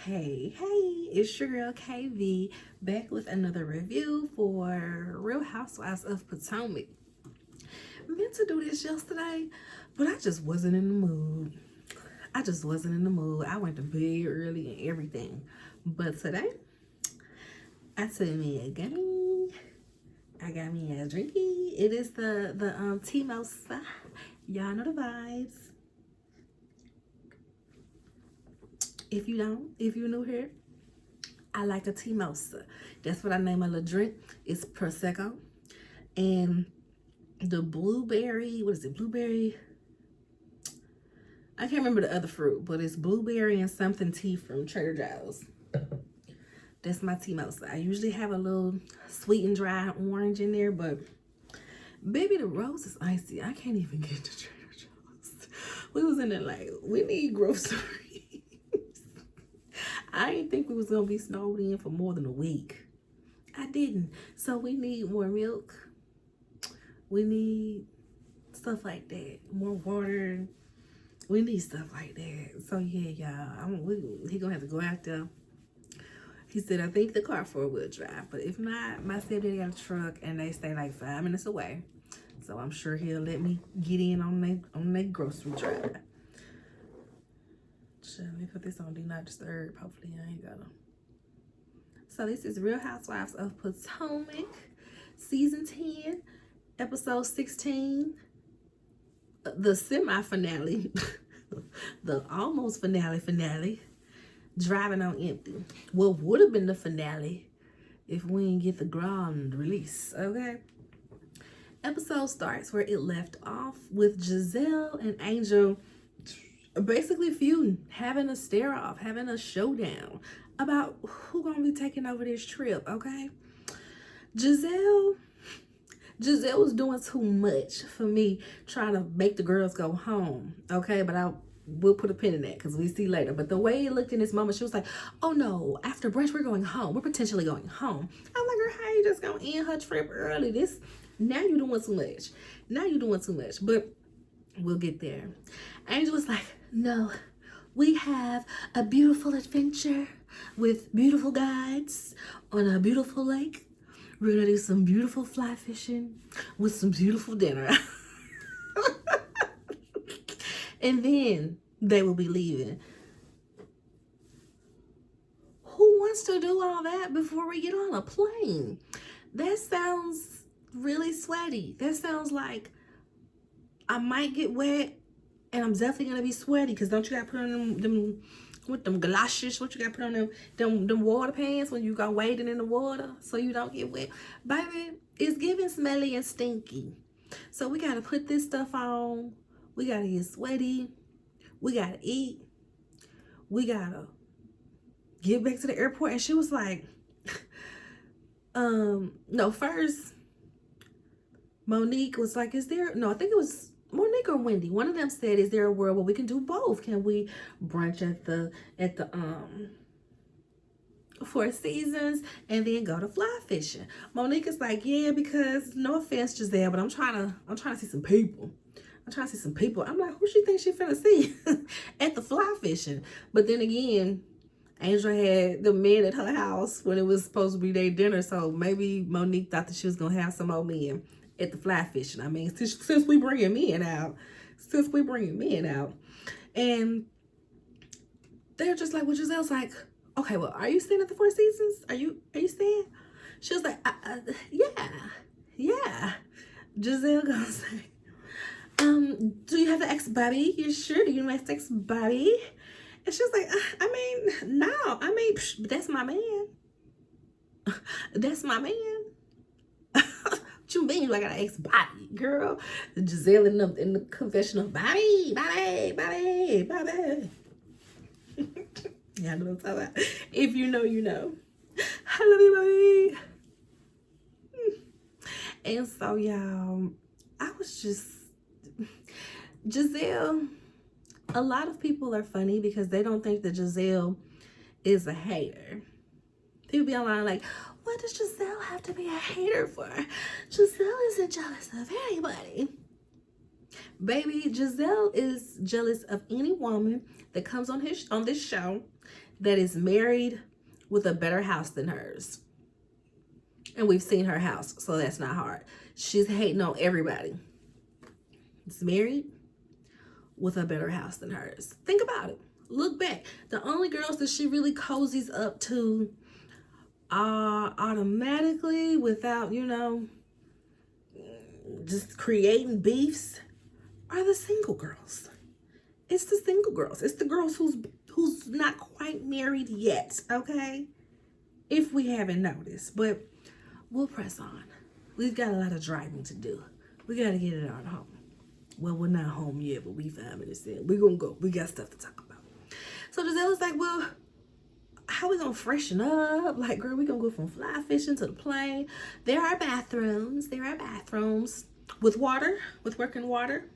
Hey, it's your girl KV back with another review for Real Housewives of Potomac. Meant to do this yesterday, but I just wasn't in the mood. I went to bed early and everything. But today, I took me a gummy. I got me a drinky. It is the T-Mosa. Y'all know the vibes. If you're new here, I like a T-Mosa. That's what I name my little drink. It's Prosecco. And the blueberry, what is it? Blueberry. I can't remember the other fruit, but it's blueberry and something tea from Trader Joe's. That's my T-Mosa. I usually have a little sweet and dry orange in there, but baby, the rose is icy. I can't even get to Trader Joe's. We was in there like, we need groceries. I didn't think we was gonna be snowed in for more than a week. I didn't. So we need more milk. We need stuff like that. More water. We need stuff like that. So yeah, y'all. He gonna have to go out there. He said, I think the car 4-wheel drive. But if not, my stepdaddy got a truck and they stay like 5 minutes away. So I'm sure he'll let me get in on that grocery drive. Let me put this on Do Not Disturb. Hopefully I ain't got them. So this is Real Housewives of Potomac, Season 10, Episode 16, the semi-finale, the almost finale, Driving on Empty. What would have been the finale if we didn't get the grand release, okay? Episode starts where it left off with Giselle and Angel basically feuding, having a stare off, having a showdown about who gonna be taking over this trip, okay? Giselle was doing too much for me trying to make the girls go home, okay? But we'll put a pin in that because we see later. But the way it looked in this moment, she was like, oh no, after brunch, we're going home. We're potentially going home. I'm like, girl, how you just gonna end her trip early? Now you're doing too much. But we'll get there. Angel was like, no, we have a beautiful adventure with beautiful guides on a beautiful lake. We're gonna do some beautiful fly fishing with some beautiful dinner. And then they will be leaving. Who wants to do all that before we get on a plane? That sounds really sweaty. That sounds like I might get wet and I'm definitely gonna be sweaty because don't you gotta put on them with them galoshes? What you gotta put on them water pants when you go wading in the water so you don't get wet? Baby, it's giving smelly and stinky. So we gotta put this stuff on. We gotta get sweaty. We gotta eat. We gotta get back to the airport. And she was like, no, first Monique was like, I think it was Monique or Wendy. One of them said, is there a world where we can do both? Can we brunch at the Four Seasons and then go to fly fishing? Monique is like, yeah, because no offense, Giselle, but I'm trying to see some people. I'm like, who she think she finna see at the fly fishing? But then again, Angel had the men at her house when it was supposed to be their dinner, so maybe Monique thought that she was gonna have some old men at the fly fishing. I mean, since we bringing men out, and they're just like, well, Giselle's like, okay, well, are you staying at the Four Seasons? Are you staying? She was like, yeah. Giselle gonna say, do you have an ex-Bobby? You sure? Do you know ex-Bobby? And she was like, no. That's my man. That's my man. What you mean? Like, I got an ex-Bobby, girl? Giselle in the confessional, Bobby. Y'all know what I'm talking about. If you know, you know. I love you, Bobby. And so, y'all, I was just, Giselle, a lot of people are funny because they don't think that Giselle is a hater. People be online like, what does Giselle have to be a hater for? Giselle isn't jealous of anybody. Baby, Giselle is jealous of any woman that comes on this show that is married with a better house than hers. And we've seen her house, so that's not hard. She's hating on everybody. It's married with a better house than hers. Think about it. Look back. The only girls that she really cozies up to automatically without, just creating beefs are the single girls. It's the single girls. It's the girls who's not quite married yet, okay? If we haven't noticed. But we'll press on. We've got a lot of driving to do. We got to get it on home. Well, we're not home yet, but we 5 minutes in. We're going to go. We got stuff to talk about. So Giselle's like, well, how we going to freshen up? Like, girl, we going to go from fly fishing to the plane. There are bathrooms. With water, with working water.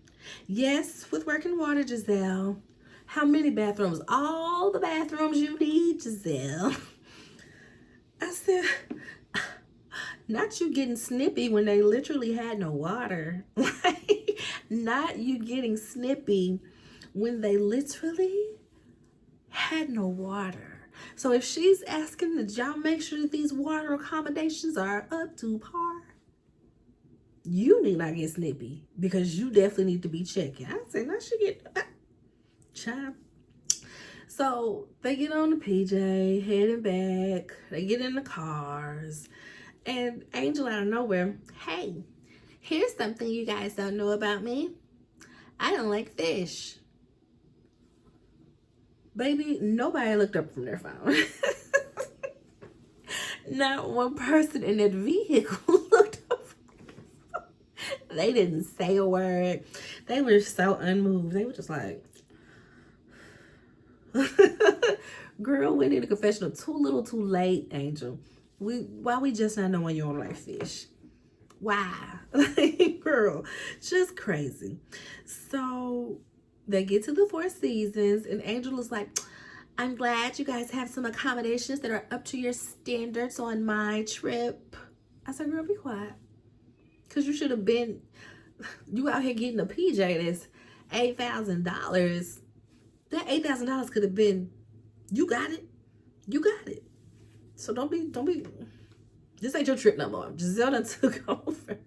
Yes, with working water, Giselle. How many bathrooms? All the bathrooms you need, Giselle. I said, not you getting snippy when they literally had no water. Like, not you getting snippy when they literally had no water. So if she's asking that y'all make sure that these water accommodations are up to par, you need not get snippy because you definitely need to be checking. I say, no, she get child. So they get on the PJ, heading back. They get in the cars. And Angel out of nowhere, hey, here's something you guys don't know about me. I don't like fish. Baby, nobody looked up from their phone. Not one person in that vehicle looked up from their phone. They didn't say a word. They were so unmoved. They were just like, girl went into confessional too little too late, Angel. Why we just not knowing you don't like fish? Why? Like, girl, just crazy. So they get to the Four Seasons and Angel is like, I'm glad you guys have some accommodations that are up to your standards on my trip. I said, girl, be quiet. Because you should have been, you out here getting a PJ that's $8,000. That $8,000 could have been, you got it. You got it. So don't be, this ain't your trip no more. Giselle done took over.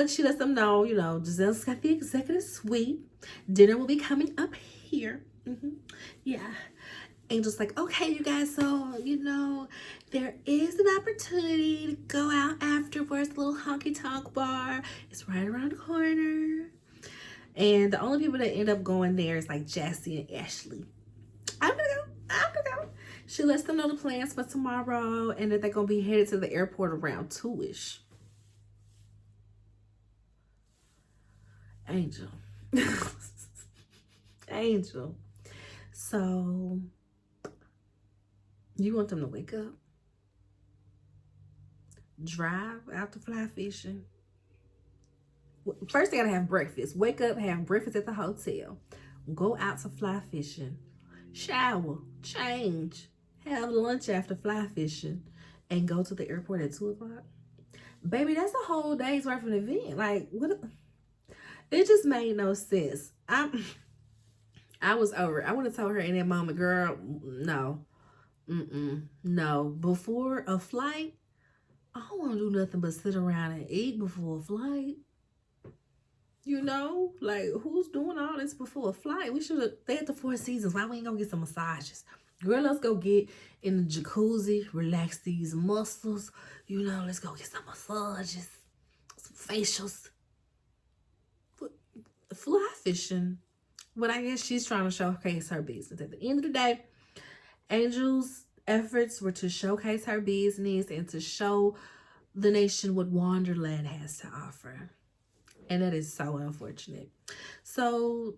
She lets them know, Giselle's got the executive suite. Dinner will be coming up here. Yeah. Angel's like, okay, you guys, so, there is an opportunity to go out afterwards, a little honky-tonk bar. It's right around the corner. And the only people that end up going there is like Jassy and Ashley. I'm gonna go. She lets them know the plans for tomorrow and that they're going to be headed to the airport around 2-ish. Angel. Angel. So, you want them to wake up? Drive out to fly fishing? First, they got to have breakfast. Wake up, have breakfast at the hotel. Go out to fly fishing. Shower. Change. Have lunch after fly fishing and go to the airport at 2 o'clock. Baby, that's a whole day's worth of event. Like, what? It just made no sense. I was over it. I would have told her in that moment, girl, no. No. Before a flight, I don't want to do nothing but sit around and eat before a flight. Like, who's doing all this before a flight? We should have, they at the Four Seasons. Why we ain't gonna get some massages? Girl, let's go get in the jacuzzi, relax these muscles. Let's go get some massages, some facials. Fly fishing. But I guess she's trying to showcase her business. At the end of the day, Angel's efforts were to showcase her business and to show the nation what Wonderland has to offer. And that is so unfortunate. So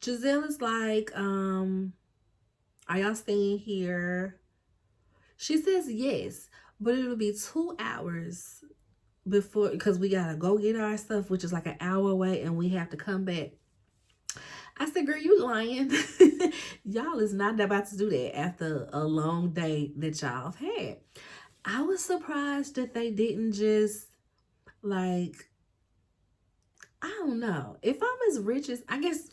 Giselle is like, are y'all staying here? She says yes, but it'll be 2 hours before, because we gotta go get our stuff, which is like an hour away, and we have to come back. I said, girl, you lying. Y'all is not about to do that after a long day that y'all have had. I was surprised that they didn't just, like, I don't know. If I'm as rich as, I guess,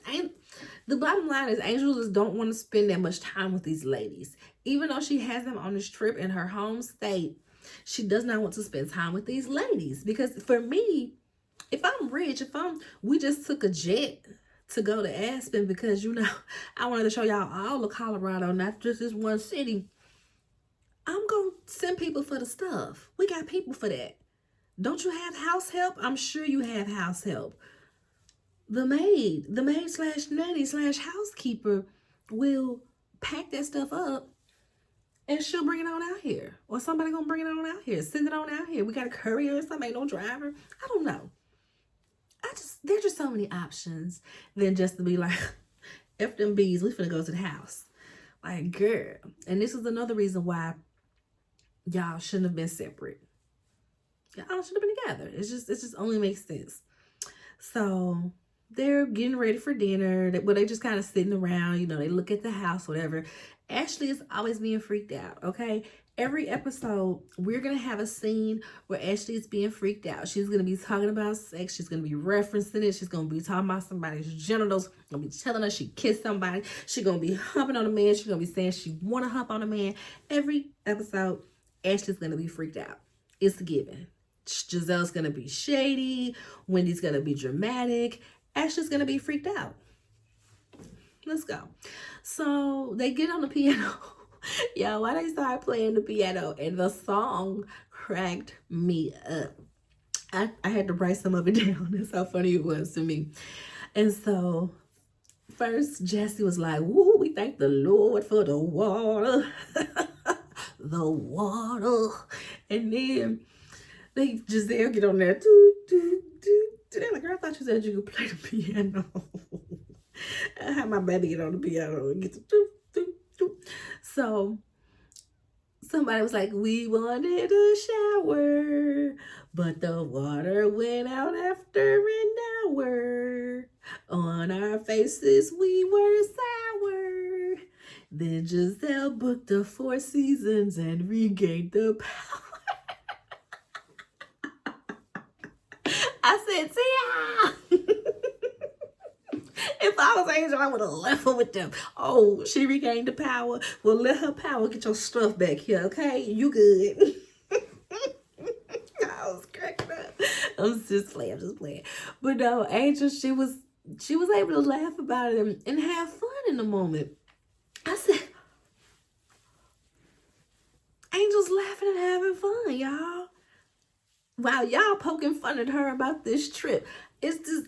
the bottom line is Angel just don't want to spend that much time with these ladies. Even though she has them on this trip in her home state, she does not want to spend time with these ladies. Because for me, if I'm rich, we just took a jet to go to Aspen because, you know, I wanted to show y'all all of Colorado, not just this one city. I'm going to send people for the stuff. We got people for that. Don't you have house help? I'm sure you have house help. The maid slash nanny slash housekeeper will pack that stuff up and she'll bring it on out here. Or somebody gonna bring it on out here. Send it on out here. We got a courier or something, no driver. I don't know. There's just so many options than just to be like, F them bees, we finna go to the house. Like, girl. And this is another reason why y'all shouldn't have been separate. Y'all should have been together. It just only makes sense. So they're getting ready for dinner. They just kind of sitting around, you know, they look at the house, whatever. Ashley is always being freaked out, okay? Every episode, we're going to have a scene where Ashley is being freaked out. She's going to be talking about sex. She's going to be referencing it. She's going to be talking about somebody's genitals. Going to be telling us she kissed somebody. She's going to be humping on a man. She's going to be saying she want to hump on a man. Every episode, Ashley's going to be freaked out. It's a given. Giselle's going to be shady. Wendy's going to be dramatic. Ashley's going to be freaked out. Let's go. So they get on the piano. Yo, why they start playing the piano and the song cracked me up. I had to write some of it down. That's how funny it was to me. And so first Jessie was like, woo, we thank the Lord for the water. The water. And then Giselle get on there. They're like, girl, I thought you said you could play the piano. I had my baby get on the piano and get to So somebody was like, we wanted a shower, but the water went out after an hour. On our faces we were sour. Then Giselle booked the 4 seasons and regained the power. I said, Tia! If I was Angel, I would have left her with them. Oh, she regained the power. Well, let her power get your stuff back here, okay? You good. I was cracking up. I'm just playing. But no, Angel, she was able to laugh about it and have fun in the moment. I said, Angel's laughing and having fun, y'all. While y'all poking fun at her about this trip. It's just,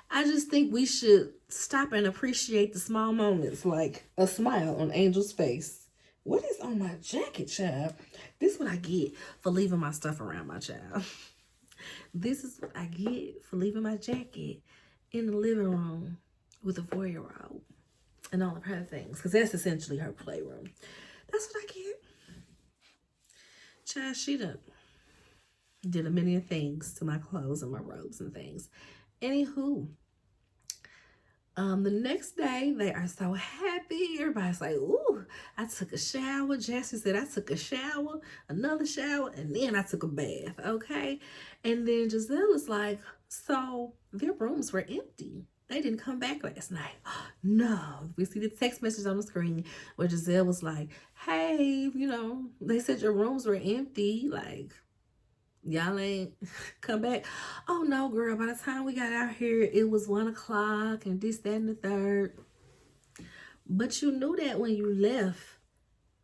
I just think we should stop and appreciate the small moments, like a smile on Angel's face. What is on my jacket, child? This is what I get for leaving my stuff around my child. This is what I get for leaving my jacket in the living room with a 4-year-old and all of her things, because that's essentially her playroom. That's what I get. Child, she did a million things to my clothes and my robes and things. Anywho, the next day, they are so happy. Everybody's like, ooh, I took a shower. Jessie said, I took a shower, another shower, and then I took a bath, okay? And then Giselle is like, so their rooms were empty. They didn't come back last night. No. We see the text message on the screen where Giselle was like, hey, you know, they said your rooms were empty. Like, y'all ain't come back. Oh no, girl, by the time we got out here, it was 1 o'clock and this, that, and the third. But you knew that when you left,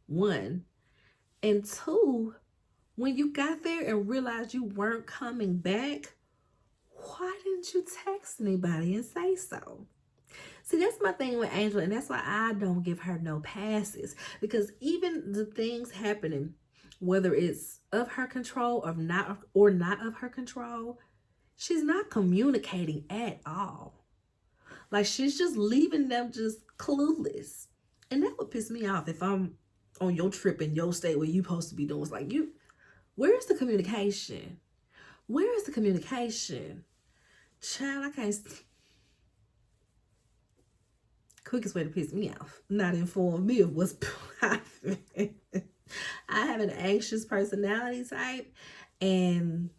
1. And 2, when you got there and realized you weren't coming back, why didn't you text anybody and say so? See, that's my thing with Angel, and that's why I don't give her no passes. Because even the things happening, whether it's of her control or not of her control, she's not communicating at all. Like, she's just leaving them just clueless. And that would piss me off if I'm on your trip in your state where you supposed to be doing. It's like, where's the communication? Where is the communication? Child, I can't. Quickest way to piss me off. Not inform me of what's popping. I have an anxious personality type, and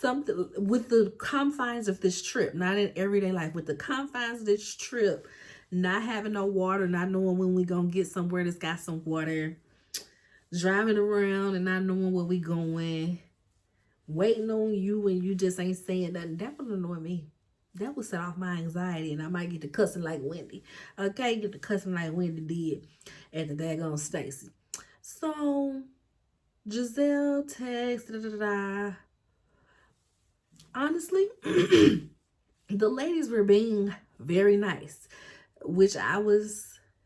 something with the confines of this trip, not in everyday life, with the confines of this trip, not having no water, not knowing when we gonna get somewhere that's got some water, driving around and not knowing where we going, waiting on you and you just ain't saying nothing. That would annoy me. That would set off my anxiety, and I might get to cussing like Wendy. Okay, get to cussing like Wendy did at the daggone Stacy. So Giselle text, honestly, the ladies were being very nice, which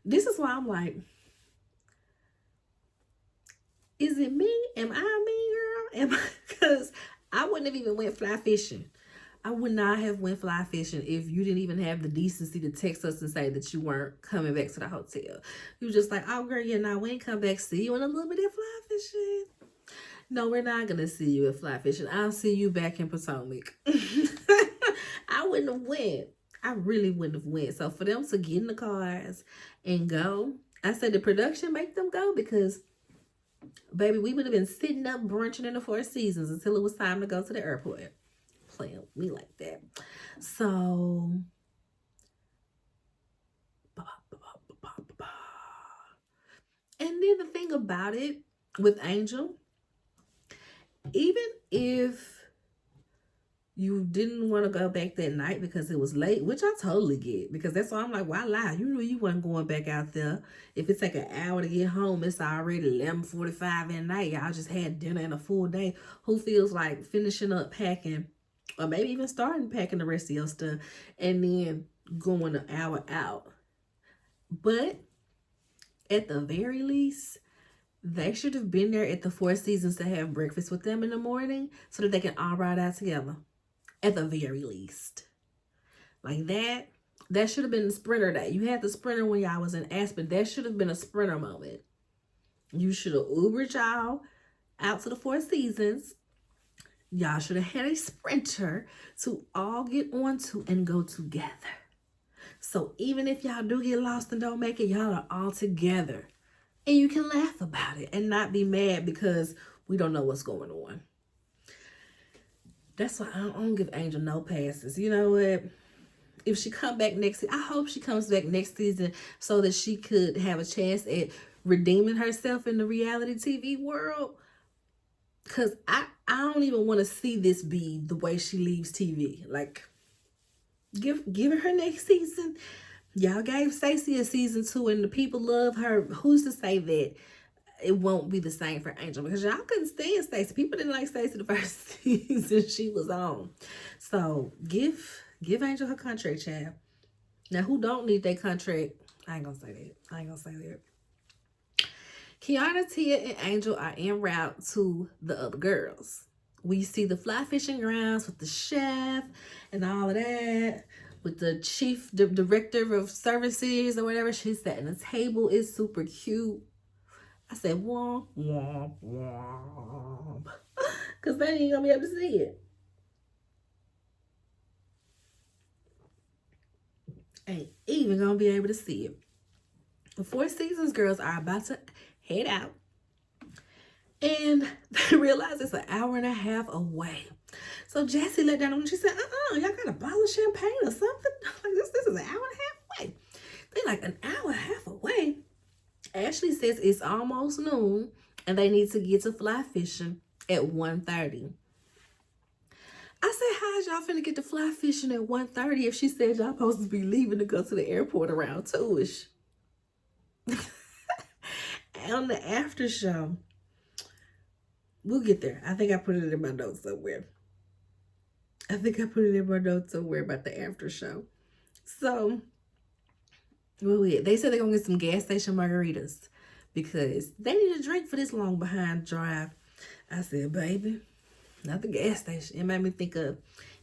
this is why I'm like, is it me? Am I me, girl? Because I wouldn't have even went fly fishing. I would not have went fly fishing if you didn't even have the decency to text us and say that you weren't coming back to the hotel. You were just like, oh girl, yeah, no, we ain't come back. See you in a little bit of fly fishing. No, we're not gonna see you at fly fishing. I'll see you back in Potomac. I wouldn't have went. I really wouldn't have went. So for them to get in the cars and go, I said the production make them go, because baby, we would have been sitting up brunching in the Four Seasons until it was time to go to the airport. Playing with me like that. So and then the thing about it with Angel, even if you didn't want to go back that night because it was late, which I totally get, because that's why I'm like, why lie? You knew you wasn't going back out there. If it take an hour to get home, it's already 11:45 at night. Y'all just had dinner and a full day. Who feels like finishing up packing, or maybe even starting packing the rest of your stuff, and then going an hour out? But at the very least, they should have been there at the Four Seasons to have breakfast with them in the morning so that they can all ride out together. At the very least. Like that should have been the Sprinter day. You had the Sprinter when y'all was in Aspen. That should have been a Sprinter moment. You should have Ubered y'all out to the Four Seasons. Y'all should have had a Sprinter to all get onto and go together. So even if y'all do get lost and don't make it, y'all are all together. And you can laugh about it and not be mad because we don't know what's going on. That's why I don't give Angel no passes. You know what? If she come back next season, I hope she comes back next season so that she could have a chance at redeeming herself in the reality TV world. Because I don't even want to see this be the way she leaves TV. Like, give her next season. Y'all gave Stacey a season 2 and the people love her. Who's to say that it won't be the same for Angel? Because y'all couldn't stand Stacey. People didn't like Stacey the first season she was on. So give Angel her contract, child. Now, who don't need their contract? I ain't gonna say that. Kiana, Tia, and Angel are en route to the other girls. We see the fly fishing grounds with the chef and all of that. With the chief director of services or whatever. She's setting the table. It's super cute. I said, womp, womp, womp. Because they ain't going to be able to see it. Ain't even going to be able to see it. The Four Seasons girls are about to head out. And they realize it's an hour and a half away. So Jessie let down on. She said, y'all got a bottle of champagne or something? Like this is an hour and a half away. They like an hour and a half away. Ashley says it's almost noon and they need to get to fly fishing at 1:30. I said, how is y'all finna get to fly fishing at 1:30 if she said y'all supposed to be leaving to go to the airport around 2-ish? On the after show, we'll get there. I think I put it in my notes somewhere. About the after show. So, they said they're going to get some gas station margaritas because they need a drink for this long behind drive. I said, baby, not the gas station. It made me think of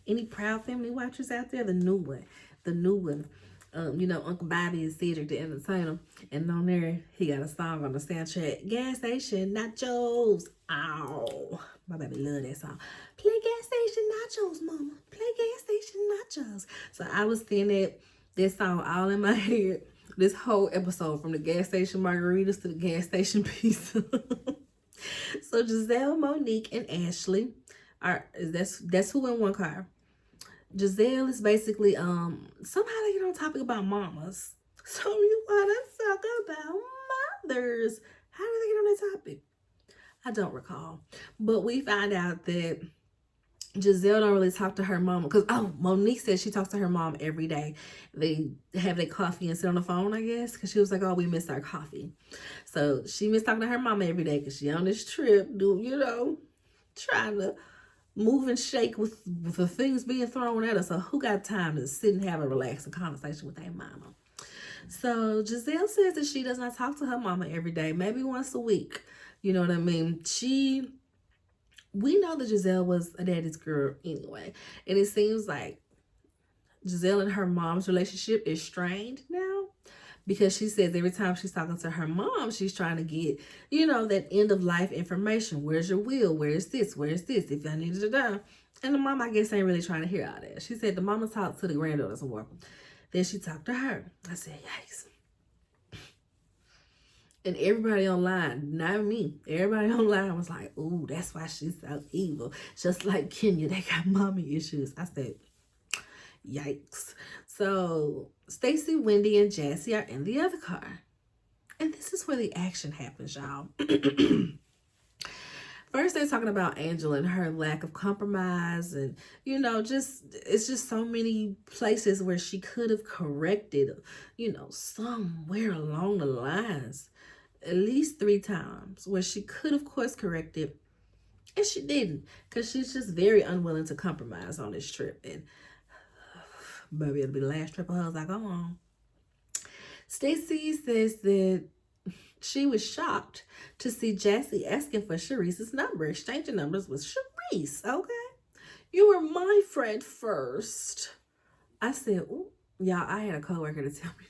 any Proud Family watchers out there. The new one. Uncle Bobby and Cedric the Entertainer. And on there, he got a song on the soundtrack. Gas station nachos. Ow. My baby love that song. Play gas station nachos, mama. Play gas station nachos. So I was seeing that song all in my head this whole episode, from the gas station margaritas to the gas station pizza. So Giselle, Monique, and Ashley That's who in one car. Giselle is basically somehow they get on topic about mamas. So you want to talk about mothers? How do they get on that topic? I don't recall, but we find out that Giselle don't really talk to her mom because Monique says she talks to her mom every day. They have their coffee and sit on the phone, I guess, because she was like, "Oh, we missed our coffee." So she missed talking to her mama every day because she on this trip, trying to move and shake with the things being thrown at her. So who got time to sit and have a relaxing conversation with their mama? So Giselle says that she does not talk to her mama every day, maybe once a week. You know what I mean? We know that Giselle was a daddy's girl anyway. And it seems like Giselle and her mom's relationship is strained now because she says every time she's talking to her mom, she's trying to get, that end of life information. Where's your will? Where's this? Where's this? If I needed to die. And the mom, I guess, ain't really trying to hear all that. She said the mama talked to the granddaughters more. Then she talked to her. I said, yikes. And everybody online, not me, everybody online was like, ooh, that's why she's so evil. Just like Kenya, they got mommy issues. I said, yikes. So Stacy, Wendy, and Jassy are in the other car. And this is where the action happens, y'all. First, they're talking about Angela and her lack of compromise. And, it's just so many places where she could have corrected, somewhere along the lines. At least 3 times where she could of course corrected, and she didn't, because she's just very unwilling to compromise on this trip. And maybe it'll be the last trip of hers I go on. Stacy says that she was shocked to see Jassy asking for Sharice's number, exchanging numbers with Sharice. Okay, you were my friend first. I said, ooh, y'all, I had a coworker to tell me.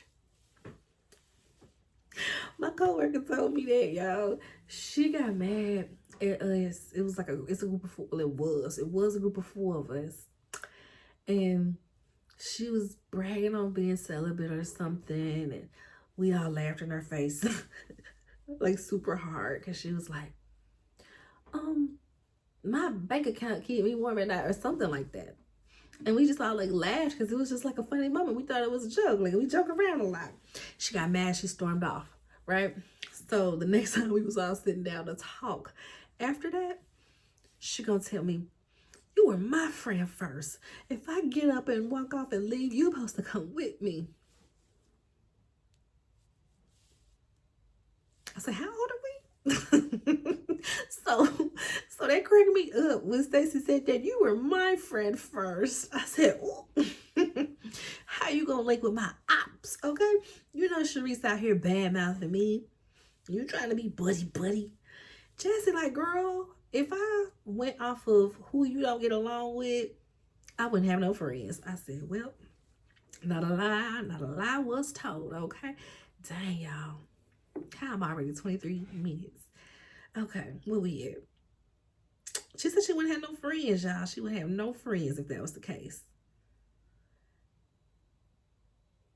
My coworker told me that, y'all. She got mad at us. It was it's a group of 4. Well, it was a group of 4 of us. And she was bragging on being celibate or something. And we all laughed in her face. Like super hard. Because she was like, my bank account keep me warm at night or something like that. And we just all laughed because it was just like a funny moment. We thought it was a joke. We joke around a lot. She got mad. She stormed off. Right? So the next time we was all sitting down to talk, after that, she gonna tell me, you were my friend first. If I get up and walk off and leave, you supposed to come with me. I said, how old are we? So that cracked me up when Stacy said that you were my friend first. I said, how you gonna link with my ops? Okay, Sharice out here bad mouthing me. You trying to be buddy. Jassy like, girl, if I went off of who you don't get along with, I wouldn't have no friends. I said, well, not a lie was told. Okay, dang y'all, how am I already 23 minutes? Okay, where we at? She said she wouldn't have no friends, y'all. She would have no friends if that was the case.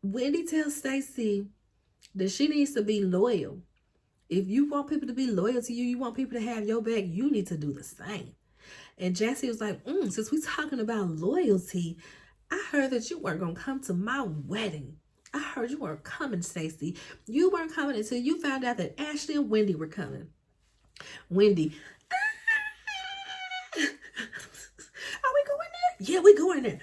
Wendy tells Stacy that she needs to be loyal. If you want people to be loyal to you, you want people to have your back, you need to do the same. And Jassy was like, since we talking about loyalty, I heard that you weren't going to come to my wedding. I heard you weren't coming, Stacy. You weren't coming until you found out that Ashley and Wendy were coming. Wendy, are we going there? Yeah, we going there.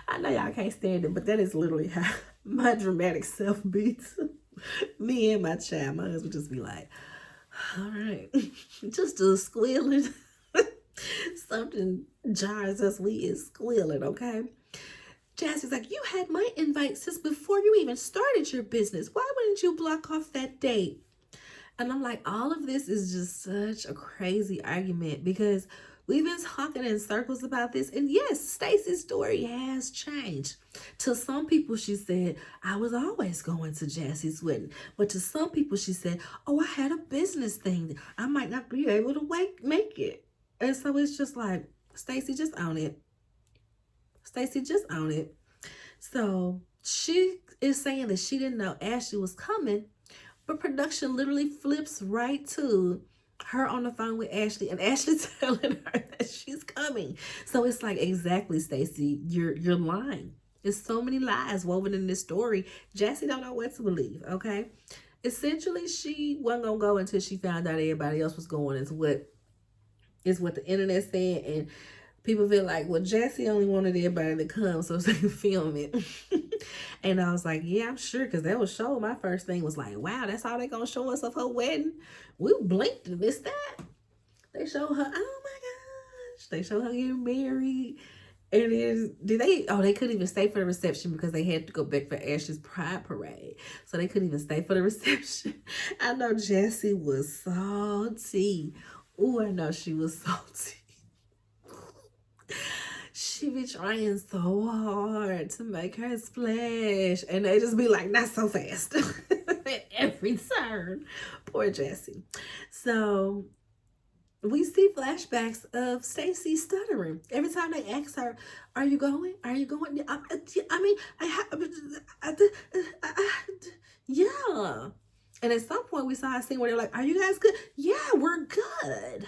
I know y'all can't stand it, but that is literally how my dramatic self beats. Me and my child, my husband just be like, all right, just a squealing. Something jars us, we is squealing, okay? Jassy's like, you had my invite since before you even started your business. Why wouldn't you block off that date? And I'm like, all of this is just such a crazy argument because we've been talking in circles about this. And yes, Stacy's story has changed. To some people, she said, I was always going to Jassy's wedding. But to some people, she said, oh, I had a business thing. I might not be able to make it. And so it's just like, Stacy, just own it. Stacy, just own it. So she is saying that she didn't know Ashley was coming, But production literally flips right to her on the phone with Ashley, and Ashley telling her that she's coming. So it's like, exactly, Stacey, you're lying. There's so many lies woven in this story. Jessie don't know what to believe, okay? Essentially, she wasn't gonna go until she found out everybody else was going, is what the internet said. And people feel like, well, Jessie only wanted everybody to come so she can film it. And I was like, yeah, I'm sure, because that was show. My first thing was like, wow, that's all they gonna show us of her wedding. We blinked and missed that. They show her, oh my gosh, they show her getting married. And then they couldn't even stay for the reception because they had to go back for Ashley's pride parade. So they couldn't even stay for the reception. I know Jessie was salty. Ooh, I know she was salty. She be trying so hard to make her splash, and they just be like, not so fast at every turn. Poor Jessie. So we see flashbacks of Stacey stuttering every time they ask her, "Are you going? Are you going?" Yeah. And at some point, we saw a scene where they're like, "Are you guys good?" Yeah, we're good.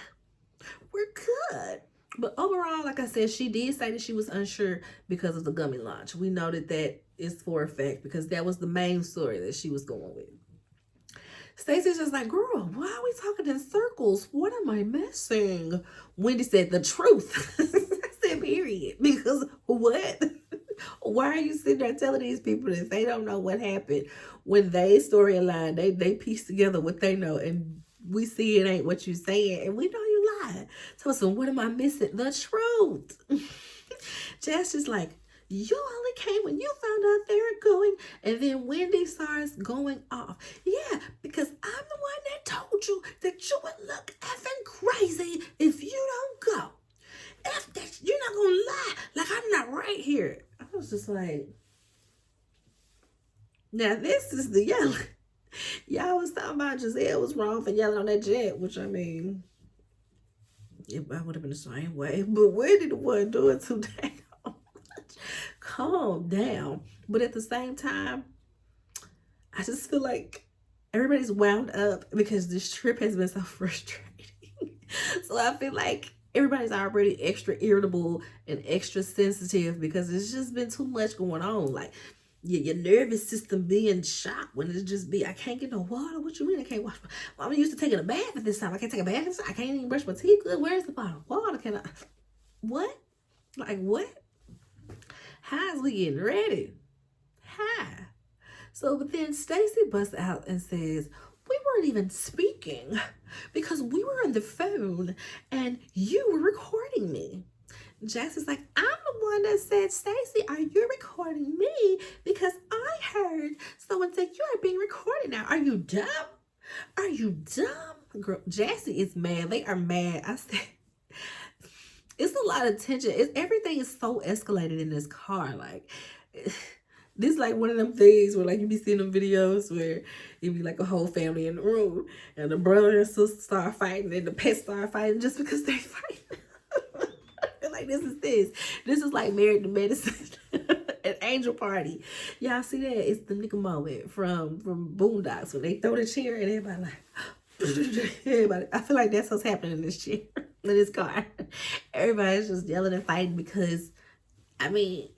We're good. But overall, like I said, she did say that she was unsure because of the gummy launch. We noted that is for a fact because that was the main story that she was going with. Stacey's just like, girl, why are we talking in circles? What am I missing? Wendy said, the truth. I said, period. Because what? Why are you sitting there telling these people that they don't know what happened when they storyline, they piece together what they know, and we see it ain't what you saying, and we know you lied. So what am I missing? The truth. Jess is like, you only came when you found out they were going, and then Wendy starts going off. Yeah, because I'm the one that told you that you would look effing crazy if you don't go. You're not gonna lie like I'm not right here. I was just like, now this is the yelling. Y'all was talking about Giselle was wrong for yelling on that jet, which I mean, I would have been the same way. But Wendy the one doing too damn much. Calm down. But at the same time, I just feel like everybody's wound up because this trip has been so frustrating. So I feel like everybody's already extra irritable and extra sensitive because it's just been too much going on. Like, your nervous system being shocked when it just be, I can't get no water. What you mean I can't wash? I'm used to taking a bath at this time. I can't take a bath. I can't even brush my teeth good. Where's the bottle of water? Can I? What? Like what? How's we getting ready? How? So, but then Stacey busts out and says, we weren't even speaking because we were on the phone and you were recording me. Jess is like, I'm the one that said, Stacey, are you recording me? Because I heard someone say you are being recorded now. Are you dumb? Are you dumb? Girl, Jessie is mad. They are mad. I said, it's a lot of tension. Everything is so escalated in this car. Like, this is like one of them things where like you be seeing them videos where it be like a whole family in the room and the brother and sister start fighting and the pets start fighting just because they fight. Like this is like Married to Medicine. An Angel Party. Y'all see that? It's the nigga moment from Boondocks when they throw the chair and everybody like everybody. I feel like that's what's happening in this chair, in this car. Everybody's just yelling and fighting because I mean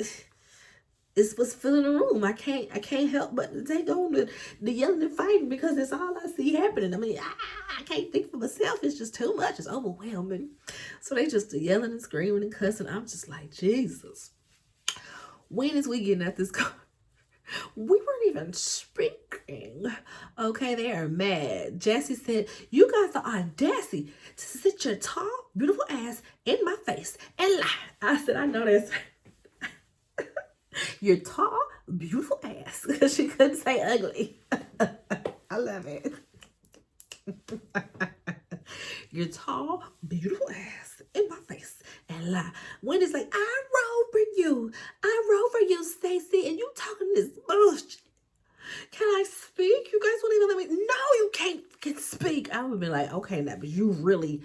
it's what's filling the room. I can't help but to take on the yelling and fighting because it's all I see happening. I mean, I can't think for myself. It's just too much. It's overwhelming. So they just yelling and screaming and cussing. I'm just like, Jesus. When is we getting at this car? We weren't even speaking. Okay, they are mad. Jessie said, you got the audacity to sit your tall, beautiful ass in my face and lie. I said, I know that's right. Your tall, beautiful ass. She couldn't say ugly. I love it. Your tall, beautiful ass in my face and lie. Wendy's like, I rode for you, Stacey, and you talking this bullshit. Can I speak? You guys won't even let me. No, you can't speak. I would be like, okay, now, but you really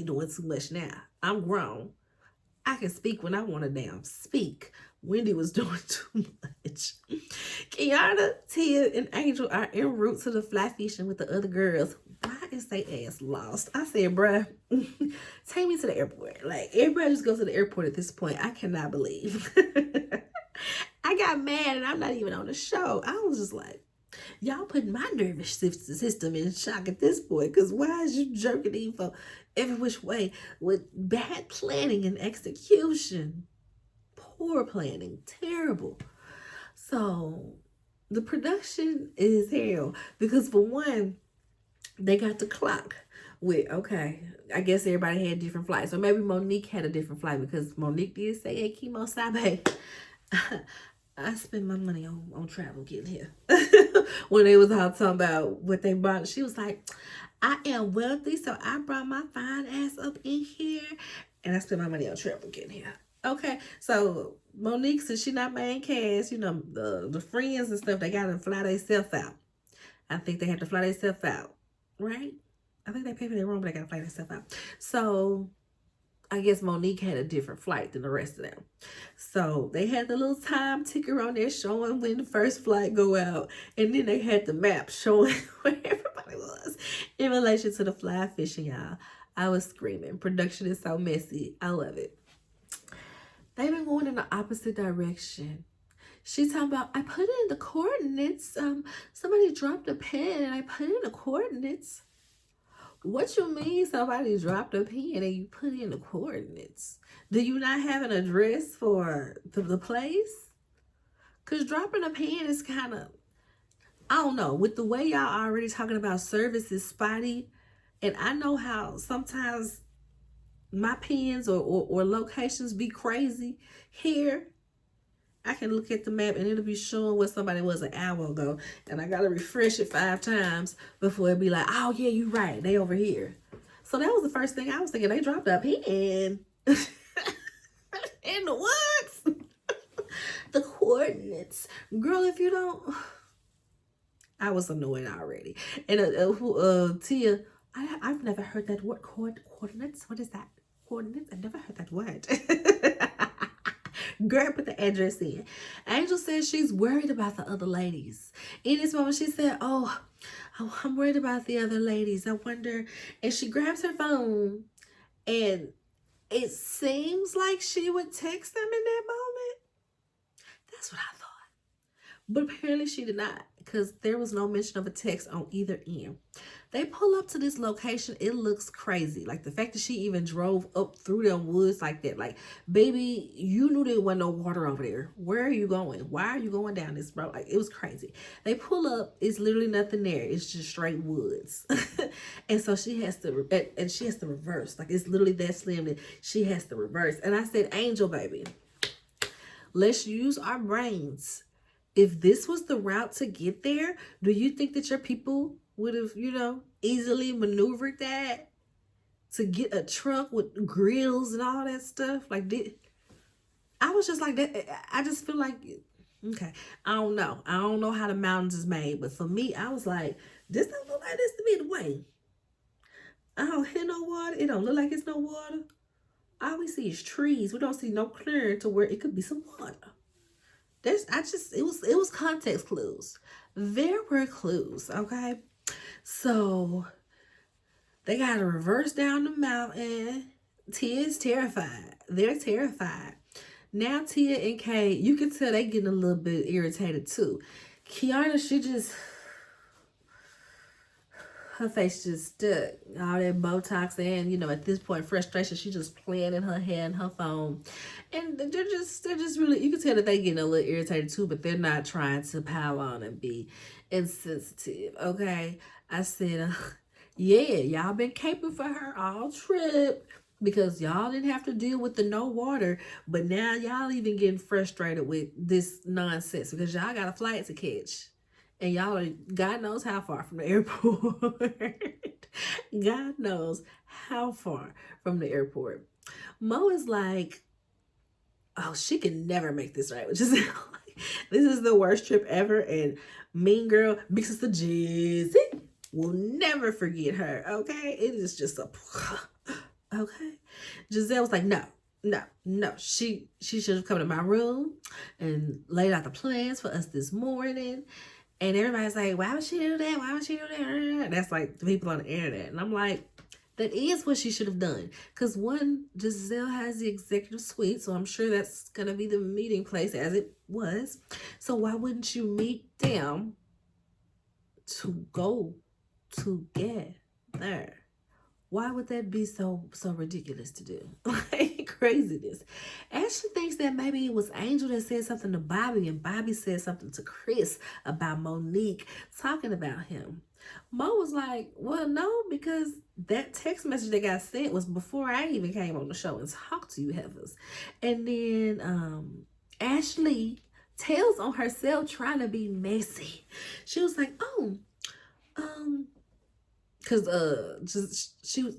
doing too much now. I'm grown. I can speak when I want to damn speak. Wendy was doing too much. Kiana, Tia, and Angel are en route to the fly fishing with the other girls. Why is they ass lost? I said, bruh, take me to the airport. Like, everybody just goes to the airport at this point. I cannot believe. I got mad and I'm not even on the show. I was just like, y'all putting my nervous system in shock at this point, because why is you jerking info every which way with bad planning and execution? Poor planning, terrible. So the production is hell, because for one, they got the clock with, okay, I guess everybody had different flights. So maybe Monique had a different flight, because Monique did say, hey, Kimo Sabe, I spend my money on travel getting here. When they was all talking about what they bought, she was like, I am wealthy, so I brought my fine ass up in here, and I spent my money on travel getting here. Okay, so Monique, since she not main cast, you know, the friends and stuff, they got to fly themselves out. I think they had to fly themselves out, right? I think they pay for their room, but they got to fly themselves out. So I guess Monique had a different flight than the rest of them. So they had the little time ticker on there showing when the first flight go out. And then they had the map showing where everybody was in relation to the fly fishing, y'all. I was screaming. Production is so messy. I love it. They've been going in the opposite direction. She's talking about, I put in the coordinates. Somebody dropped a pen and I put in the coordinates. What you mean somebody dropped a pen and you put in the coordinates? Do you not have an address for the place? Because dropping a pen is kind of, I don't know, with the way y'all already talking about service is spotty. And I know how sometimes my pins or locations be crazy. Here, I can look at the map and it'll be showing where somebody was an hour ago. And I got to refresh it 5 times before it be like, oh yeah, you right. They over here. So that was the first thing I was thinking. They dropped a pen. In the woods. The coordinates. Girl, if you don't. I was annoyed already. And Tia, I've never heard that word. Coordinates? What is that? Coordinates? I've never heard that word. Girl, put the address in. Angel says she's worried about the other ladies. In this moment, she said, oh, I'm worried about the other ladies. I wonder. And she grabs her phone, and it seems like she would text them in that moment. That's what I thought. But apparently she did not, because there was no mention of a text on either end. They pull up to this location. It looks crazy. Like the fact that she even drove up through them woods like that. Like, baby, you knew there wasn't no water over there. Where are you going? Why are you going down this road? Like, it was crazy. They pull up. It's literally nothing there. It's just straight woods. And so she has to reverse. Like, it's literally that slim that she has to reverse. And I said, Angel, baby, let's use our brains. If this was the route to get there, do you think that your people would have, easily maneuvered that to get a truck with grills and all that stuff? Like, I was just like that. I just feel like, okay, I don't know. I don't know how the mountains is made, but for me, I was like, this don't look like this to be the way. I don't hear no water. It don't look like it's no water. All we see is trees. We don't see no clearing to where it could be some water. It was context clues. There were clues, okay? So they got to reverse down the mountain. Tia is terrified. They're terrified. Now Tia and Kay, you can tell they getting a little bit irritated too. Kiana, her face just stuck. All that Botox and, at this point, frustration, she just playing in her hair and her phone. And they're just really, you can tell that they getting a little irritated too, but they're not trying to pile on and be insensitive, okay? I said, yeah, y'all been caping for her all trip because y'all didn't have to deal with the no water, but now y'all even getting frustrated with this nonsense because y'all got a flight to catch. And y'all are God knows how far from the airport. God knows how far from the airport. Mo is like, oh, she can never make this right. Which is this is the worst trip ever. And Mean Girl, Big Sister Jizzy, will never forget her. Okay? It is just a okay. Giselle was like, no, no. She should have come to my room and laid out the plans for us this morning. And everybody's like, why would she do that? Why would she do that? That's like the people on the internet. And I'm like, that is what she should have done. Because one, Giselle has the executive suite, so I'm sure that's going to be the meeting place as it was. So why wouldn't you meet them to go together? Why would that be so ridiculous to do? Like craziness. Ashley thinks that maybe it was Angel that said something to Bobby, and Bobby said something to Chris about Monique talking about him. Mo was like, well, no, because that text message that got sent was before I even came on the show and talked to you heifers. And then Ashley tells on herself trying to be messy. She was like, oh, because she was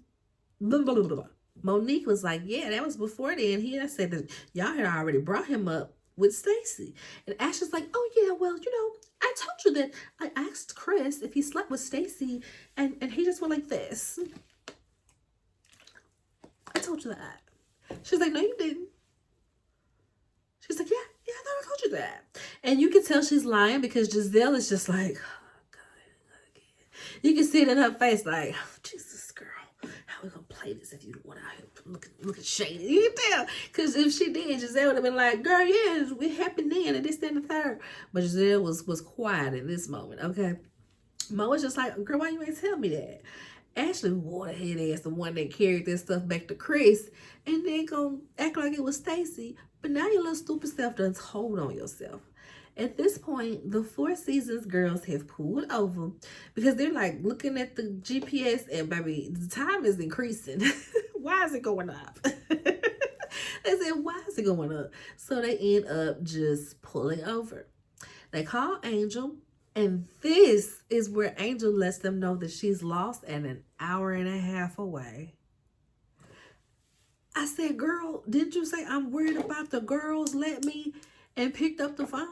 blah, blah, blah, blah. Monique was like, yeah, that was before then. He had said that y'all had already brought him up with Stacy. And Ashley's like, oh yeah, well, you know, I told you that I asked Chris if he slept with Stacy and he just went like this. I told you that. She's like, no, you didn't. She's like, yeah, I thought I told you that. And you can tell she's lying because Giselle is just like, you can see it in her face, like, oh, Jesus, girl, how we gonna play this if you want out here looking shady? You can tell, because if she did, Giselle would have been like, girl, yeah, we happened then, and this, that, and the third. But Giselle was quiet in this moment, okay? Mo was just like, girl, why you ain't tell me that? Ashley waterhead ass, the one that carried this stuff back to Chris, and then gonna act like it was Stacy. But now your little stupid self done told on yourself. At this point, the Four Seasons girls have pulled over because they're like looking at the GPS and baby, the time is increasing. Why is it going up? They said, why is it going up? So they end up just pulling over. They call Angel, and this is where Angel lets them know that she's lost and an hour and a half away. I said, girl, didn't you say I'm worried about the girls? Let me, and picked up the phone.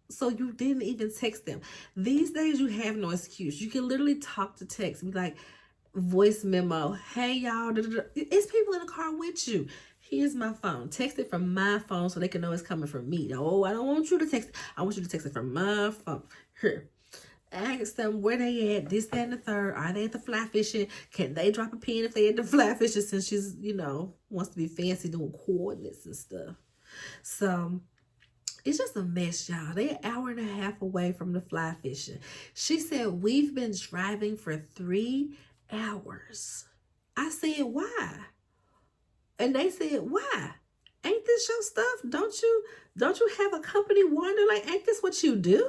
So you didn't even text them. These days you have no excuse. You can literally talk to text, be like, voice memo, hey y'all, it's people in the car with you. Here's my phone. Text it from my phone so they can know it's coming from me. Oh, I don't want you to text. I want you to text it from my phone. Here. Ask them where they at, this, that, and the third. Are they at the fly fishing? Can they drop a pin if they at the fly fishing, since she's, you know, wants to be fancy doing coordinates and stuff. So it's just a mess, y'all. They're an hour and a half away from the fly fishing. She said, we've been driving for 3 hours. I said, why? And they said, why? Ain't this your stuff? Don't you have a company Wonderland? Ain't this what you do?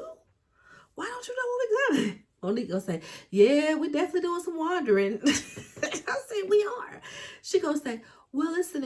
Why don't you know what we're doing? Monique gonna say, yeah, we definitely doing some wandering. I said, we are. She gonna say, well, it's an